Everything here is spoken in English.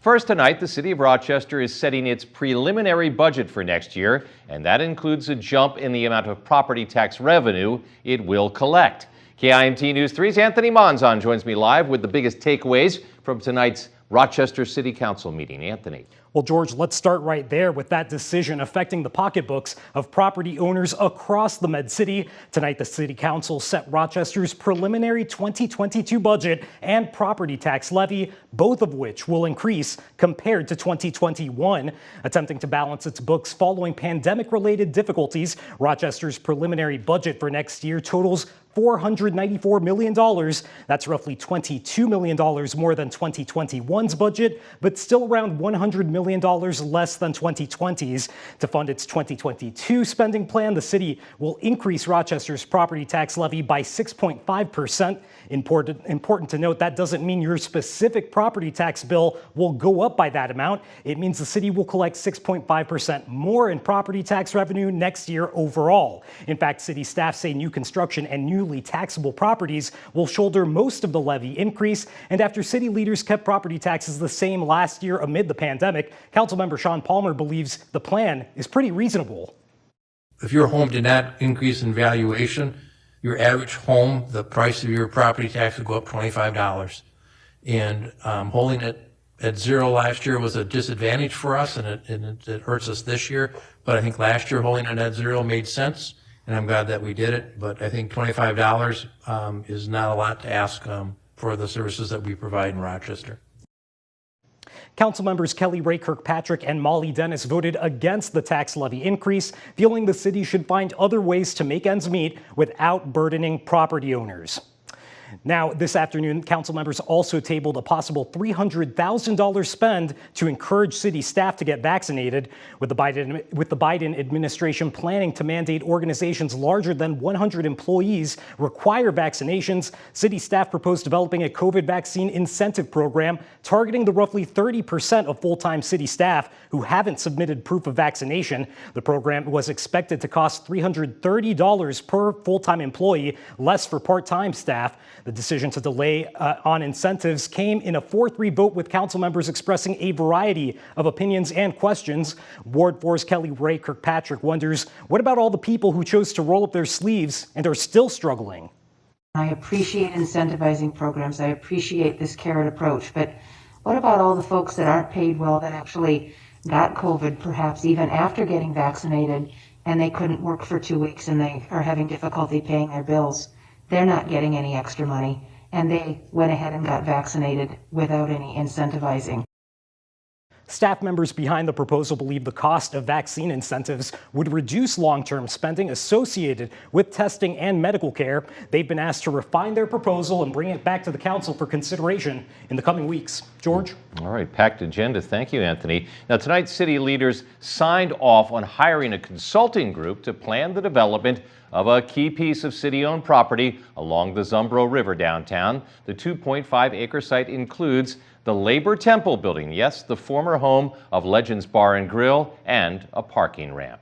First tonight, the City of Rochester is setting its preliminary budget for next year, and that includes a jump in the amount of property tax revenue it will collect. KIMT News 3's Anthony Monzon joins me live with the biggest takeaways from tonight's Rochester City Council meeting. Anthony. Well, George, let's start right there with that decision affecting the pocketbooks of property owners across the Med-City. Tonight, the City Council set Rochester's preliminary 2022 budget and property tax levy, both of which will increase compared to 2021. Attempting to balance its books following pandemic-related difficulties, Rochester's preliminary budget for next year totals $494 million. That's roughly $22 million more than 2021's budget, but still around $100 million less than 2020's. To fund its 2022 spending plan, the city will increase Rochester's property tax levy by 6.5%. Important to note, that doesn't mean your specific property tax bill will go up by that amount. It means the city will collect 6.5% more in property tax revenue next year overall. In fact, city staff say new construction and newly taxable properties will shoulder most of the levy increase. And after city leaders kept property taxes the same last year amid the pandemic, Councilmember Sean Palmer believes the plan is pretty reasonable. If your home did not increase in valuation, your average home, the price of your property tax would go up $25. And holding it at zero last year was a disadvantage for us, and it hurts us this year. But I think last year holding it at zero made sense, and I'm glad that we did it. But I think $25 is not a lot to ask for the services that we provide in Rochester. Council members Kelly Ray Kirkpatrick and Molly Dennis voted against the tax levy increase, feeling the city should find other ways to make ends meet without burdening property owners. Now, this afternoon, council members also tabled a possible $300,000 spend to encourage city staff to get vaccinated, with the Biden administration planning to mandate organizations larger than 100 employees require vaccinations. City staff proposed developing a COVID vaccine incentive program targeting the roughly 30% of full-time city staff who haven't submitted proof of vaccination. The program was expected to cost $330 per full-time employee, less for part-time staff. The decision to delay on incentives came in a 4-3 vote, with council members expressing a variety of opinions and questions. Ward 4's Kelly Ray Kirkpatrick wonders, what about all the people who chose to roll up their sleeves and are still struggling? I appreciate incentivizing programs. I appreciate this carrot approach. But what about all the folks that aren't paid well, that actually got COVID, perhaps even after getting vaccinated, and they couldn't work for 2 weeks and they are having difficulty paying their bills? They're not getting any extra money, and they went ahead and got vaccinated without any incentivizing. Staff members behind the proposal believe the cost of vaccine incentives would reduce long-term spending associated with testing and medical care. They've been asked to refine their proposal and bring it back to the council for consideration in the coming weeks. George? All right, packed agenda. Thank you, Anthony. Now, tonight, city leaders signed off on hiring a consulting group to plan the development of a key piece of city-owned property along the Zumbro River downtown. The 2.5-acre site includes the Labor Temple building, yes, the former home of Legends Bar and Grill, and a parking ramp.